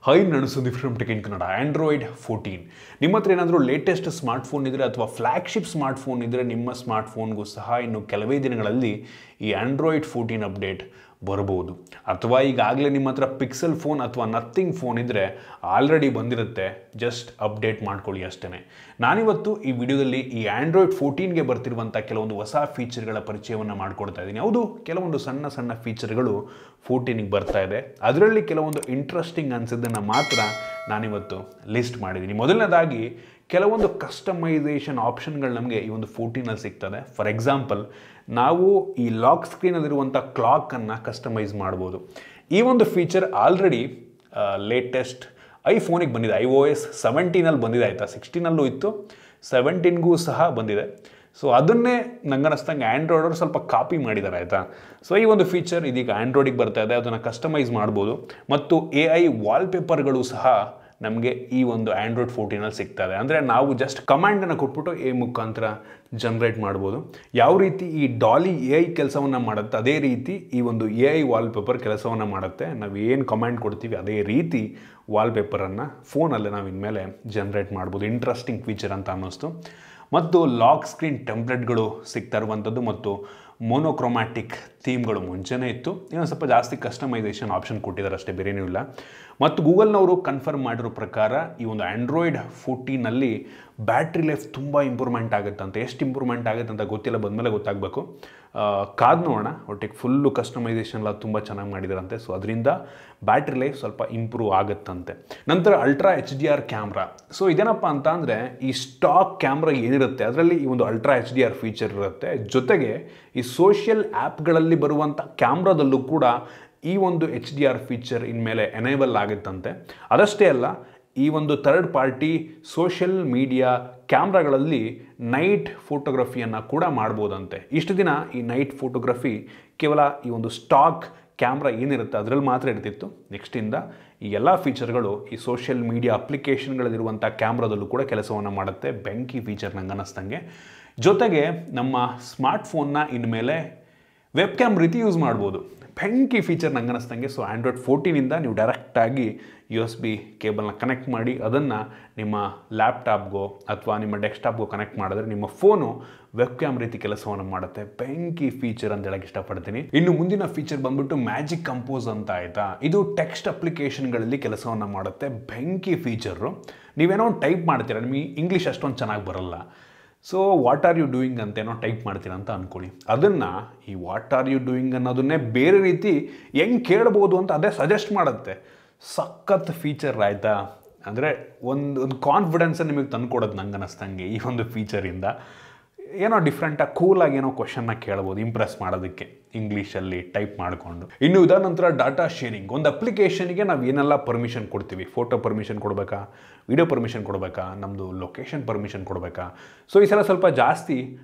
High ನಾನು Sudeep from tech in Kannada. Android 14 ನಿಮ್ಮ ಹತ್ರ ಏನಾದರೂ ಲೇಟೆಸ್ಟ್ ಸ್ಮಾರ್ಟ್ಫೋನ್ ಇದ್ದರೆ ಅಥವಾ ಫ್ಲ್ಯಾಗ್ಶಿಪ್ ಸ್ಮಾರ್ಟ್ಫೋನ್ ಇದ್ದರೆ ನಿಮ್ಮ ಸ್ಮಾರ್ಟ್ಫೋನ್ಗೂ ಸಹ ಇನ್ನು ಕೆಲವೇ ದಿನಗಳಲ್ಲಿ ಈ ಆಂಡ್ರಾಯ್ಡ್ 14 ಅಪ್ಡೇಟ್ ಬರ್ಬೋದು. ಅಥವಾ ಈಗಾಗಲೇ ನಿಮ್ಮ ಹತ್ರ ಪಿಕ್ಸೆಲ್ ಫೋನ್ ಅಥವಾ ನಥಿಂಗ್ ಫೋನ್ ಇದ್ದರೆ ಆಲ್ರೆಡಿ ಬಂದಿರುತ್ತೆ, ಜಸ್ಟ್ ಅಪ್ಡೇಟ್ ಮಾಡ್ಕೊಳ್ಳಿ ಅಷ್ಟೇ. ನಾನಿವತ್ತು ಈ ವಿಡಿಯೋದಲ್ಲಿ ಈ ಆಂಡ್ರಾಯ್ಡ್ 14ಗೆ ಬರ್ತಿರುವಂಥ ಕೆಲವೊಂದು ಹೊಸ ಫೀಚರ್ಗಳ ಪರಿಚಯವನ್ನು ಮಾಡಿಕೊಡ್ತಾ ಇದ್ದೀನಿ. ಹೌದು, ಕೆಲವೊಂದು ಸಣ್ಣ ಸಣ್ಣ ಫೀಚರ್ಗಳು 14ಗೆ ಬರ್ತಾ ಇದೆ. ಅದರಲ್ಲಿ ಕೆಲವೊಂದು ಇಂಟ್ರೆಸ್ಟಿಂಗ್ ಅನಿಸಿದ್ದನ್ನು ಮಾತ್ರ ನಾನಿವತ್ತು ಲಿಸ್ಟ್ ಮಾಡಿದ್ದೀನಿ. ಮೊದಲನೇದಾಗಿ ಕೆಲವೊಂದು ಕಸ್ಟಮೈಸೇಷನ್ ಆಪ್ಷನ್ಗಳು ನಮಗೆ ಈ ಒಂದು 14ನಲ್ಲಿ ಸಿಗ್ತದೆ. ಫಾರ್ ಎಕ್ಸಾಂಪಲ್, ನಾವು ಈ ಲಾಕ್ ಸ್ಕ್ರೀನಲ್ಲಿರುವಂಥ ಕ್ಲಾಕನ್ನು ಕಸ್ಟಮೈಸ್ ಮಾಡ್ಬೋದು. ಈ ಒಂದು ಫೀಚರ್ ಆಲ್ರೆಡಿ ಲೇಟೆಸ್ಟ್ ಐಫೋನಿಗೆ ಬಂದಿದೆ. iOS 17ನಲ್ಲಿ ಬಂದಿದೆ ಆಯಿತಾ. 16ನಲ್ಲೂ ಇತ್ತು, 17ಗೂ ಸಹ ಬಂದಿದೆ. ಸೊ ಅದನ್ನೇ ನಂಗನ್ನಿಸ್ತಂಗೆ ಆ್ಯಂಡ್ರಾಯ್ಡವ್ರು ಸ್ವಲ್ಪ ಕಾಪಿ ಮಾಡಿದ್ದಾರೆ ಆಯಿತಾ. ಸೊ ಈ ಒಂದು ಫೀಚರ್ ಇದೀಗ ಆ್ಯಂಡ್ರಾಯ್ಡಿಗೆ ಬರ್ತಾ ಇದೆ, ಅದನ್ನು ಕಸ್ಟಮೈಸ್ ಮಾಡ್ಬೋದು. ಮತ್ತು AI ವಾಲ್ಪೇಪರ್ಗಳು ಸಹ ನಮಗೆ ಈ ಒಂದು ಆಂಡ್ರಾಯ್ಡ್ 14ನಲ್ಲಿ ಸಿಗ್ತದೆ. ಅಂದರೆ ನಾವು ಜಸ್ಟ್ ಕಮಾಂಡನ್ನು ಕೊಟ್ಬಿಟ್ಟು AI ಮುಖಾಂತರ ಜನ್ರೇಟ್ ಮಾಡ್ಬೋದು. ಯಾವ ರೀತಿ ಈ ಡಾಲಿ AI ಕೆಲಸವನ್ನು ಮಾಡುತ್ತೆ ಅದೇ ರೀತಿ ಈ ಒಂದು AI ವಾಲ್ಪೇಪರ್ ಕೆಲಸವನ್ನು ಮಾಡುತ್ತೆ. ನಾವು ಏನು ಕಮಾಂಡ್ ಕೊಡ್ತೀವಿ ಅದೇ ರೀತಿ ವಾಲ್ಪೇಪರನ್ನು ಫೋನಲ್ಲೇ ನಾವು ಇನ್ಮೇಲೆ ಜನ್ರೇಟ್ ಮಾಡ್ಬೋದು. ಇಂಟ್ರೆಸ್ಟಿಂಗ್ ಫೀಚರ್ ಅಂತ ಅನ್ನಿಸ್ತು. ಮತ್ತು ಲಾಕ್ ಸ್ಕ್ರೀನ್ ಟೆಂಪ್ಲೆಟ್ಗಳು ಸಿಗ್ತಾ ಇರುವಂಥದ್ದು ಮತ್ತು ಮೋನೋಕ್ರೋಮ್ಯಾಟಿಕ್ ಥೀಮ್ಗಳು ಮುಂಚೆನೇ ಇತ್ತು. ಇನ್ನೊಂದು ಸ್ವಲ್ಪ ಜಾಸ್ತಿ ಕಸ್ಟಮೈಸೇಷನ್ ಆಪ್ಷನ್ ಕೊಟ್ಟಿದ್ದಾರೆ ಅಷ್ಟೇ, ಬೇರೇನೂ ಇಲ್ಲ. ಮತ್ತು ಗೂಗಲ್ನವರು ಕನ್ಫರ್ಮ್ ಮಾಡಿರೋ ಪ್ರಕಾರ ಈ ಒಂದು ಆಂಡ್ರಾಯ್ಡ್ 14ನಲ್ಲಿ ಬ್ಯಾಟ್ರಿ ಲೈಫ್ ತುಂಬ ಇಂಪ್ರೂವ್ಮೆಂಟ್ ಆಗುತ್ತಂತೆ. ಎಷ್ಟು ಇಂಪ್ರೂವ್ಮೆಂಟ್ ಆಗುತ್ತೆ ಅಂತ ಗೊತ್ತಿಲ್ಲ, ಬಂದಮೇಲೆ ಗೊತ್ತಾಗಬೇಕು. ಕಾದು ನೋಡೋಣ. ಒಟ್ಟಿಗೆ ಫುಲ್ಲು ಕಸ್ಟಮೈಸೇಷನ್ ಎಲ್ಲ ತುಂಬ ಚೆನ್ನಾಗಿ ಮಾಡಿದಾರಂತೆ. ಸೊ ಅದರಿಂದ ಬ್ಯಾಟ್ರಿ ಲೈಫ್ ಸ್ವಲ್ಪ ಇಂಪ್ರೂವ್ ಆಗುತ್ತಂತೆ. ನಂತರ ಅಲ್ಟ್ರಾ HDR ಕ್ಯಾಮ್ರಾ. ಸೊ ಇದೇನಪ್ಪ ಅಂತ ಅಂದರೆ ಈ ಸ್ಟಾಕ್ ಕ್ಯಾಮ್ರಾ ಏನಿರುತ್ತೆ ಅದರಲ್ಲಿ ಈ ಒಂದು ಅಲ್ಟ್ರಾ HDR ಫೀಚರ್ ಇರುತ್ತೆ. ಜೊತೆಗೆ ಈ ಸೋಷಿಯಲ್ ಆ್ಯಪ್ಗಳಲ್ಲಿ ಬರುವಂಥ ಕ್ಯಾಮ್ರಾದಲ್ಲೂ ಕೂಡ ಈ ಒಂದು HDR ಫೀಚರ್ ಇನ್ಮೇಲೆ ಎನೇಬಲ್ ಆಗುತ್ತಂತೆ. ಅದಷ್ಟೇ ಅಲ್ಲ, ಈ ಒಂದು ಥರ್ಡ್ ಪಾರ್ಟಿ ಸೋಷಿಯಲ್ ಮೀಡಿಯಾ ಕ್ಯಾಮ್ರಾಗಳಲ್ಲಿ ನೈಟ್ ಫೋಟೋಗ್ರಫಿಯನ್ನು ಕೂಡ ಮಾಡ್ಬೋದಂತೆ. ಇಷ್ಟು ದಿನ ಈ ನೈಟ್ ಫೋಟೋಗ್ರಫಿ ಕೇವಲ ಈ ಒಂದು ಸ್ಟಾಕ್ ಕ್ಯಾಮ್ರಾ ಏನಿರುತ್ತೆ ಅದರಲ್ಲಿ ಮಾತ್ರ ಇರ್ತಿತ್ತು. ನೆಕ್ಸ್ಟಿಂದ ಈ ಎಲ್ಲ ಫೀಚರ್ಗಳು ಈ ಸೋಷಿಯಲ್ ಮೀಡಿಯಾ ಅಪ್ಲಿಕೇಶನ್ಗಳಲ್ಲಿರುವಂಥ ಕ್ಯಾಮ್ರಾದಲ್ಲೂ ಕೂಡ ಕೆಲಸವನ್ನು ಮಾಡುತ್ತೆ. ಬೆಂಕಿ ಫೀಚರ್ ನಂಗೆ ಅನ್ನಿಸ್ತಂಗೆ. ಜೊತೆಗೆ ನಮ್ಮ ಸ್ಮಾರ್ಟ್ಫೋನ್ನ ಇನ್ಮೇಲೆ ವೆಬ್ ಕ್ಯಾಮ್ ರೀತಿ ಯೂಸ್ ಮಾಡ್ಬೋದು. ಬೆಂಕಿ ಫೀಚರ್ ನಂಗೆ ಅನ್ನಿಸ್ತಂಗೆ. ಸೊ ಆಂಡ್ರಾಯ್ಡ್ 14ಇಂದ ನೀವು ಡೈರೆಕ್ಟಾಗಿ USB ಕೇಬಲ್ನ ಕನೆಕ್ಟ್ ಮಾಡಿ ಅದನ್ನು ನಿಮ್ಮ ಲ್ಯಾಪ್ಟಾಪ್ಗೋ ಅಥವಾ ನಿಮ್ಮ ಡೆಸ್ಕ್ಟಾಪ್ಗೋ ಕನೆಕ್ಟ್ ಮಾಡಿದ್ರೆ ನಿಮ್ಮ ಫೋನು ವೆಬ್ ಕ್ಯಾಮ್ ರೀತಿ ಕೆಲಸವನ್ನು ಮಾಡುತ್ತೆ. ಬೆಂಕಿ ಫೀಚರ್ ಅಂತ ಹೇಳಕ್ಕೆ ಇಷ್ಟಪಡ್ತೀನಿ. ಇನ್ನು ಮುಂದಿನ ಫೀಚರ್ ಬಂದ್ಬಿಟ್ಟು ಮ್ಯಾಜಿಕ್ ಕಂಪೋಸ್ ಅಂತ ಆಯಿತಾ. ಇದು ಟೆಕ್ಸ್ಟ್ ಅಪ್ಲಿಕೇಶನ್ಗಳಲ್ಲಿ ಕೆಲಸವನ್ನು ಮಾಡುತ್ತೆ. ಬೆಂಕಿ ಫೀಚರು. ನೀವೇನೋ ಒಂದು ಟೈಪ್ ಮಾಡ್ತೀರಾ, ನಿಮಗೆ ಇಂಗ್ಲೀಷ್ ಅಷ್ಟೊಂದು ಚೆನ್ನಾಗಿ ಬರಲ್ಲ. So what are you doing ಅಂತೇನೋ ಟೈಪ್ ಮಾಡ್ತೀರ ಅಂತ ಅಂದ್ಕೊಳ್ಳಿ. ಅದನ್ನು ಈ ವಾಟ್ ಆರ್ ಯು ಡೂಯಿಂಗ್ ಅನ್ನೋದನ್ನೇ ಬೇರೆ ರೀತಿ ಹೆಂಗೆ ಕೇಳ್ಬೋದು ಅಂತ ಅದೇ ಸಜೆಸ್ಟ್ ಮಾಡುತ್ತೆ. ಸಖತ್ ಫೀಚರ್ ಆಯಿತಾ. ಅಂದರೆ ಒಂದು ಕಾನ್ಫಿಡೆನ್ಸನ್ನು ನಿಮಗೆ ತಂದುಕೊಡೋದು ನಂಗೆ ಅನ್ನಿಸ್ತಂಗೆ ಈ ಒಂದು ಫೀಚರಿಂದ. ಏನೋ ಡಿಫ್ರೆಂಟಾಗಿ ಕೂಲಾಗಿ ಏನೋ ಕ್ವಶನ್ನ ಕೇಳ್ಬೋದು ಇಂಪ್ರೆಸ್ ಮಾಡೋದಕ್ಕೆ ಇಂಗ್ಲೀಷಲ್ಲಿ ಟೈಪ್ ಮಾಡಿಕೊಂಡು. ಇನ್ನು ಇದಾದ ನಂತರ ಡಾಟಾ ಶೇರಿಂಗ್. ಒಂದು ಅಪ್ಲಿಕೇಶನ್ಗೆ ನಾವು ಏನೆಲ್ಲ ಪರ್ಮಿಷನ್ ಕೊಡ್ತೀವಿ, ಫೋಟೋ ಪರ್ಮಿಷನ್ ಕೊಡಬೇಕಾ, ವಿಡಿಯೋ ಪರ್ಮಿಷನ್ ಕೊಡಬೇಕಾ, ನಮ್ಮದು ಲೊಕೇಶನ್ ಪರ್ಮಿಷನ್ ಕೊಡಬೇಕಾ. ಸೊ ಈ ಸಲ ಸ್ವಲ್ಪ ಜಾಸ್ತಿ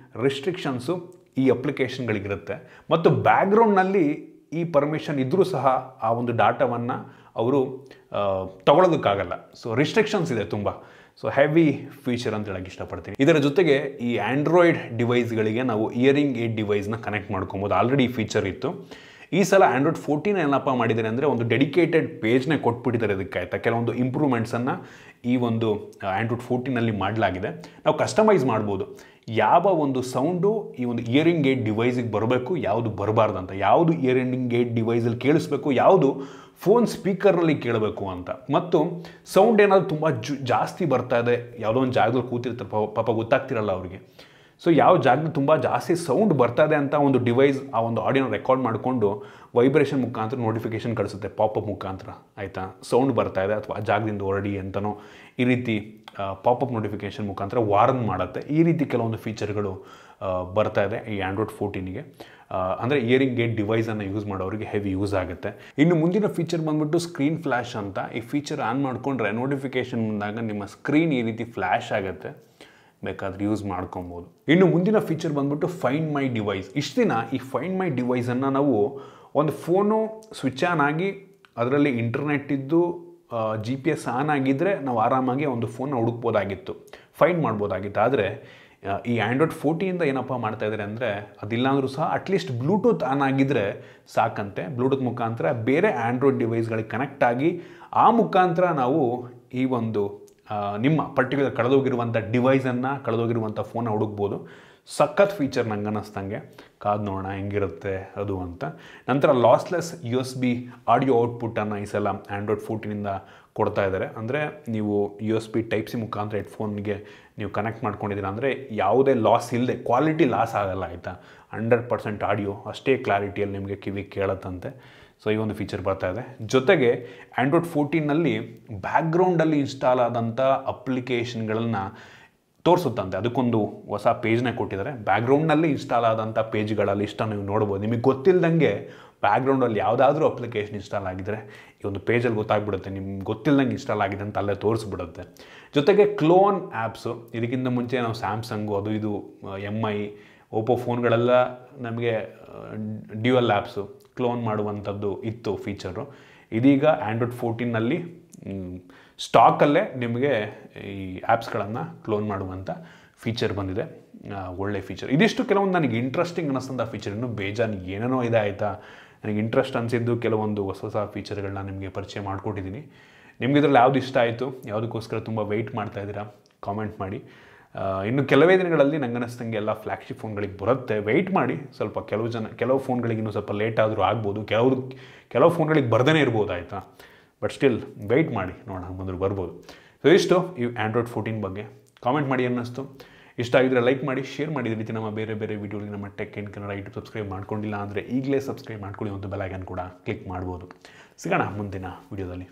ರಿಸ್ಟ್ರಿಕ್ಷನ್ಸು ಈ ಅಪ್ಲಿಕೇಶನ್ಗಳಿಗಿರುತ್ತೆ. ಮತ್ತು ಬ್ಯಾಕ್ಗ್ರೌಂಡ್ನಲ್ಲಿ ಈ ಪರ್ಮಿಷನ್ ಇದ್ದರೂ ಸಹ ಆ ಒಂದು ಡಾಟಾವನ್ನು ಅವರು ತಗೊಳ್ಳೋದಕ್ಕಾಗಲ್ಲ. ಸೊ ರಿಸ್ಟ್ರಿಕ್ಷನ್ಸ್ ಇದೆ ತುಂಬ. ಸೊ ಹೆವಿ ಫೀಚರ್ ಅಂತ ಹೇಳಕ್ಕೆ ಇಷ್ಟಪಡ್ತೀನಿ. ಇದರ ಜೊತೆಗೆ ಈ ಆಂಡ್ರಾಯ್ಡ್ ಡಿವೈಸ್ಗಳಿಗೆ ನಾವು ಇಯರಿಂಗ್ ಏಡ್ ಡಿವೈಸ್ನ ಕನೆಕ್ಟ್ ಮಾಡ್ಕೊಬೋದು. ಆಲ್ರೆಡಿ ಈ ಫೀಚರ್ ಇತ್ತು. ಈ ಸಲ ಆಂಡ್ರಾಯ್ಡ್ 14 ಏನಪ್ಪ ಮಾಡಿದ್ದಾರೆ ಅಂದರೆ ಒಂದು ಡೆಡಿಕೇಟೆಡ್ ಪೇಜ್ನೇ ಕೊಟ್ಬಿಟ್ಟಿದ್ದಾರೆ ಇದಕ್ಕೆ ಆಯಿತಾ. ಕೆಲವೊಂದು ಇಂಪ್ರೂವ್ಮೆಂಟ್ಸನ್ನು ಈ ಒಂದು ಆಂಡ್ರಾಯ್ಡ್ 14ನಲ್ಲಿ ಮಾಡಲಾಗಿದೆ. ನಾವು ಕಸ್ಟಮೈಸ್ ಮಾಡ್ಬೋದು ಯಾವ ಒಂದು ಸೌಂಡು ಈ ಒಂದು ಇಯರಿಂಗ್ ಏಡ್ ಡಿವೈಸಿಗೆ ಬರಬೇಕು, ಯಾವುದು ಬರಬಾರ್ದು ಅಂತ, ಯಾವುದು ಇಯರಿಂಗ್ ಏಡ್ ಡಿವೈಸಲ್ಲಿ ಕೇಳಿಸ್ಬೇಕು, ಯಾವುದು ಫೋನ್ ಸ್ಪೀಕರ್ನಲ್ಲಿ ಕೇಳಬೇಕು ಅಂತ. ಮತ್ತು ಸೌಂಡ್ ಏನಾದರೂ ತುಂಬ ಜಾಸ್ತಿ ಬರ್ತಾ ಇದೆ, ಯಾವುದೋ ಒಂದು ಜಾಗದಲ್ಲಿ ಕೂತಿರ್ತಾರೆ ಪಾಪ ಗೊತ್ತಾಗ್ತಿರಲ್ಲ ಅವರಿಗೆ. ಸೊ ಯಾವ ಜಾಗದಲ್ಲಿ ತುಂಬ ಜಾಸ್ತಿ ಸೌಂಡ್ ಬರ್ತಾ ಇದೆ ಅಂತ ಒಂದು ಡಿವೈಸ್ ಆ ಒಂದು ಆಡಿಯೋನ ರೆಕಾರ್ಡ್ ಮಾಡಿಕೊಂಡು ವೈಬ್ರೇಷನ್ ಮುಖಾಂತರ ನೋಟಿಫಿಕೇಶನ್ ಕಳಿಸುತ್ತೆ ಪಾಪಪ್ ಮುಖಾಂತರ ಆಯಿತಾ. ಸೌಂಡ್ ಬರ್ತಾ ಇದೆ ಅಥವಾ ಆ ಜಾಗದಿಂದ ಹೊರಡಿ ಅಂತನೋ ಈ ರೀತಿ ಪಾಪಪ್ ನೋಟಿಫಿಕೇಶನ್ ಮುಖಾಂತರ ವಾರ್ನ್ ಮಾಡುತ್ತೆ. ಈ ರೀತಿ ಕೆಲವೊಂದು ಫೀಚರ್ಗಳು ಬರ್ತಾ ಇದೆ ಈ ಆಂಡ್ರಾಯ್ಡ್ 14ಗೆ. ಅಂದರೆ ಇಯರಿಂಗ್ ಏಡ್ ಡಿವೈಸನ್ನು ಯೂಸ್ ಮಾಡೋರಿಗೆ ಹೆವಿ ಯೂಸ್ ಆಗುತ್ತೆ. ಇನ್ನು ಮುಂದಿನ ಫೀಚರ್ ಬಂದ್ಬಿಟ್ಟು ಸ್ಕ್ರೀನ್ ಫ್ಲ್ಯಾಶ್ ಅಂತ. ಈ ಫೀಚರ್ ಆನ್ ಮಾಡಿಕೊಂಡ್ರೆ ನೋಟಿಫಿಕೇಶನ್ ಬಂದಾಗ ನಿಮ್ಮ ಸ್ಕ್ರೀನ್ ಈ ರೀತಿ ಫ್ಲ್ಯಾಶ್ ಆಗುತ್ತೆ, ಬೇಕಾದ್ರೆ ಯೂಸ್ ಮಾಡ್ಕೊಬೋದು. ಇನ್ನು ಮುಂದಿನ ಫೀಚರ್ ಬಂದ್ಬಿಟ್ಟು ಫೈಂಡ್ ಮೈ ಡಿವೈಸ್. ಇಷ್ಟು ದಿನ ಈ ಫೈಂಡ್ ಮೈ ಡಿವೈಸನ್ನು ನಾವು ಒಂದು ಫೋನು ಸ್ವಿಚ್ ಆನ್ ಆಗಿ ಅದರಲ್ಲಿ ಇಂಟರ್ನೆಟ್ ಇದ್ದು GPS ಆನ್ ಆಗಿದ್ದರೆ ನಾವು ಆರಾಮಾಗಿ ಒಂದು ಫೋನ್ನ ಹುಡುಕ್ಬೋದಾಗಿತ್ತು, ಫೈಂಡ್ ಮಾಡ್ಬೋದಾಗಿತ್ತು. ಆದರೆ ಈ ಆ್ಯಂಡ್ರಾಯ್ಡ್ 14ಇಂದ ಏನಪ್ಪ ಮಾಡ್ತಾ ಇದ್ದಾರೆ ಅಂದರೆ ಅದಿಲ್ಲ ಅಂದರೂ ಸಹ ಅಟ್ಲೀಸ್ಟ್ ಬ್ಲೂಟೂತ್ ಆನ್ ಆಗಿದ್ದರೆ ಸಾಕಂತೆ. ಬ್ಲೂಟೂತ್ ಮುಖಾಂತರ ಬೇರೆ ಆ್ಯಂಡ್ರಾಯ್ಡ್ ಡಿವೈಸ್ಗಳಿಗೆ ಕನೆಕ್ಟ್ ಆಗಿ ಆ ಮುಖಾಂತರ ನಾವು ಈ ಒಂದು ನಿಮ್ಮ ಪರ್ಟಿಕ್ಯುಲರ್ ಕಳೆದೋಗಿರುವಂಥ ಡಿವೈಸನ್ನು ಕಳೆದೋಗಿರುವಂಥ ಫೋನ್ನ ಹುಡುಕ್ಬೋದು. ಸಖತ್ ಫೀಚರ್ ನಂಗೆ ಅನ್ನಿಸ್ತಂಗೆ. ಕಾದು ನೋಡೋಣ ಹೆಂಗಿರುತ್ತೆ ಅದು ಅಂತ. ನಂತರ ಲಾಸ್ಲೆಸ್ USB ಆಡಿಯೋ ಔಟ್ಪುಟ್ಟನ್ನು ಈ ಸಲ ಆ್ಯಂಡ್ರಾಯ್ಡ್ 14ಇಂದ ಕೊಡ್ತಾ ಇದ್ದಾರೆ. ಅಂದರೆ ನೀವು USB Type-C ಮುಖಾಂತರ ಹೆಡ್ಫೋನ್ಗೆ ನೀವು ಕನೆಕ್ಟ್ ಮಾಡ್ಕೊಂಡಿದ್ದೀರಾ ಅಂದರೆ ಯಾವುದೇ ಲಾಸ್ ಇಲ್ಲದೆ, ಕ್ವಾಲಿಟಿ ಲಾಸ್ ಆಗಲ್ಲ ಆಯಿತಾ. 100% ಆಡಿಯೋ ಅಷ್ಟೇ ಕ್ಲಾರಿಟಿಯಲ್ಲಿ ನಿಮಗೆ ಕಿವಿ ಕೇಳುತ್ತಂತೆ. ಸೊ ಈ ಒಂದು ಫೀಚರ್ ಬರ್ತಾ ಇದೆ. ಜೊತೆಗೆ ಆ್ಯಂಡ್ರಾಯ್ಡ್ 14ನಲ್ಲಿ ಬ್ಯಾಕ್ಗ್ರೌಂಡಲ್ಲಿ ಇನ್ಸ್ಟಾಲ್ ಆದಂಥ ಅಪ್ಲಿಕೇಶನ್ಗಳನ್ನು ತೋರಿಸುತ್ತಂತೆ. ಅದಕ್ಕೊಂದು ಹೊಸ ಪೇಜ್ನ ಕೊಟ್ಟಿದ್ದಾರೆ. ಬ್ಯಾಕ್ಗ್ರೌಂಡ್ನಲ್ಲಿ ಇನ್ಸ್ಟಾಲ್ ಆದಂಥ ಪೇಜ್ಗಳ ಲಿಸ್ಟನ್ನು ನೀವು ನೋಡ್ಬೋದು. ನಿಮಗೆ ಗೊತ್ತಿಲ್ಲದಂಗೆ ಬ್ಯಾಕ್ಗ್ರೌಂಡಲ್ಲಿ ಯಾವುದಾದ್ರೂ ಅಪ್ಲಿಕೇಶನ್ ಇನ್ಸ್ಟಾಲ್ ಆಗಿದ್ದರೆ ಈ ಒಂದು ಪೇಜಲ್ಲಿ ಗೊತ್ತಾಗ್ಬಿಡುತ್ತೆ. ನಿಮ್ಗೆ ಗೊತ್ತಿಲ್ಲದಂಗೆ ಇನ್ಸ್ಟಾಲ್ ಆಗಿದೆ ಅಂತ ಅಲ್ಲೇ ತೋರಿಸ್ಬಿಡುತ್ತೆ. ಜೊತೆಗೆ ಕ್ಲೋನ್ ಆ್ಯಪ್ಸು, ಇದಕ್ಕಿಂತ ಮುಂಚೆ ನಾವು ಸ್ಯಾಮ್ಸಂಗು ಅದು ಇದು MI ಓಪೋ ಫೋನ್ಗಳೆಲ್ಲ ನಮಗೆ ಡ್ಯುಯಲ್ ಆ್ಯಪ್ಸು ಕ್ಲೋನ್ ಮಾಡುವಂಥದ್ದು ಇತ್ತು ಫೀಚರು. ಇದೀಗ ಆ್ಯಂಡ್ರಾಯ್ಡ್ 14ನಲ್ಲಿ ಸ್ಟಾಕಲ್ಲೇ ನಿಮಗೆ ಈ ಆ್ಯಪ್ಸ್ಗಳನ್ನು ಕ್ಲೋನ್ ಮಾಡುವಂಥ ಫೀಚರ್ ಬಂದಿದೆ. ಒಳ್ಳೆ ಫೀಚರ್. ಇದಿಷ್ಟು ಕೆಲವೊಂದು ನನಗೆ ಇಂಟ್ರೆಸ್ಟಿಂಗ್ ಅನ್ನಿಸ್ತಂಥ ಫೀಚರ್. ಇನ್ನೂ ಬೇಜಾನು ಏನೇನೋ ಇದೆ ಆಯಿತಾ. ನನಗೆ ಇಂಟ್ರೆಸ್ಟ್ ಅನಿಸಿದ್ದು ಕೆಲವೊಂದು ಹೊಸ ಫೀಚರ್ಗಳನ್ನ ನಿಮಗೆ ಪರಿಚಯ ಮಾಡಿಕೊಟ್ಟಿದ್ದೀನಿ. ನಿಮ್ಗೆ ಇದರಲ್ಲಿ ಯಾವುದು ಇಷ್ಟ ಆಯಿತು, ಯಾವುದಕ್ಕೋಸ್ಕರ ತುಂಬ ವೆಯ್ಟ್ ಮಾಡ್ತಾ ಇದ್ದೀರಾ, ಕಾಮೆಂಟ್ ಮಾಡಿ. ಇನ್ನು ಕೆಲವೇ ದಿನಗಳಲ್ಲಿ ನಂಗೆ ಅನ್ನಿಸ್ತಂಗೆ ಎಲ್ಲ ಫ್ಲ್ಯಾಗ್ಶಿಪ್ ಫೋನ್ಗಳಿಗೆ ಬರುತ್ತೆ. ವೆಯ್ಟ್ ಮಾಡಿ ಸ್ವಲ್ಪ. ಕೆಲವು ಫೋನ್ಗಳಿಗೆ ಇನ್ನೂ ಸ್ವಲ್ಪ ಲೇಟ್ ಆದರೂ ಆಗ್ಬೋದು, ಕೆಲವು ಫೋನ್ಗಳಿಗೆ ಬರ್ದೇ ಇರ್ಬೋದು ಆಯಿತಾ. ಬಟ್ ಸ್ಟಿಲ್ ವೆಯ್ಟ್ ಮಾಡಿ, ನೋಡೋಣ ಬಂದರೂ ಬರ್ಬೋದು. ಸೊ ಇಷ್ಟು ಈ ಆ್ಯಂಡ್ರಾಯ್ಡ್ 14 ಬಗ್ಗೆ. ಕಾಮೆಂಟ್ ಮಾಡಿ ಅನ್ನಿಸ್ತು. ಇಷ್ಟ ಆಗಿದ್ರೆ ಲೈಕ್ ಮಾಡಿ, ಶೇರ್ ಮಾಡಿ. ಈ ರೀತಿ ನಮ್ಮ ಬೇರೆ ವಿಡಿಯೋಗಳಿಗೆ ನಮ್ಮ tech in Kannada YouTube subscribe ಮಾಡ್ಕೊಂಡಿಲ್ಲ ಅಂದರೆ ಈಗಲೇ ಸಬ್ಸ್ಕ್ರೈಬ್ ಮಾಡ್ಕೊಳ್ಳಿ ಮತ್ತು ಬೆಲ್ ಐಕಾನ್ ಕೂಡ ಕ್ಲಿಕ್ ಮಾಡ್ಬೋದು. ಸಿಗೋಣ ಮುಂದಿನ ವಿಡಿಯೋದಲ್ಲಿ.